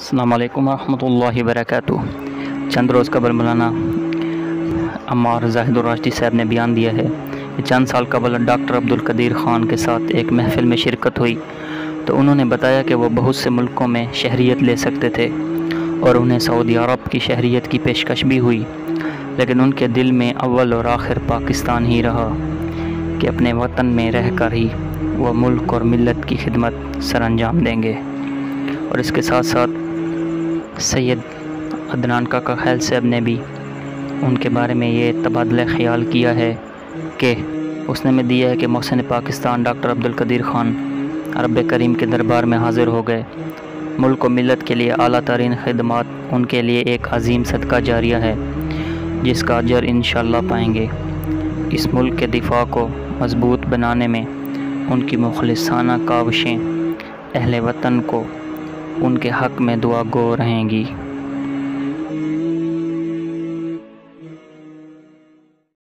السلام علیکم ورحمۃ اللہ وبرکاتہ۔ چند روز قبل مولانا عمار زاہد الراشدی صاحب نے بیان دیا ہے کہ چند سال قبل ڈاکٹر عبدالقدیر خان کے ساتھ ایک محفل میں شرکت ہوئی تو انہوں نے بتایا کہ وہ بہت سے ملکوں میں شہریت لے سکتے تھے اور انہیں سعودی عرب کی شہریت کی پیشکش بھی ہوئی، لیکن ان کے دل میں اول اور آخر پاکستان ہی رہا کہ اپنے وطن میں رہ کر ہی وہ ملک اور ملت کی خدمت سر انجام دیں گے۔ اور اس کے ساتھ ساتھ سید عدنان کاکا خیل صاحب نے بھی ان کے بارے میں یہ تبادلہ خیال کیا ہے کہ اس نے دیا ہے کہ محسن پاکستان ڈاکٹر عبدالقدیر خان رب کریم کے دربار میں حاضر ہو گئے۔ ملک و ملت کے لیے اعلیٰ ترین خدمات ان کے لیے ایک عظیم صدقہ جاریہ ہے جس کا اجر انشاءاللہ پائیں گے۔ اس ملک کے دفاع کو مضبوط بنانے میں ان کی مخلصانہ کاوشیں اہل وطن کو ان کے حق میں دعا گو رہیں گی۔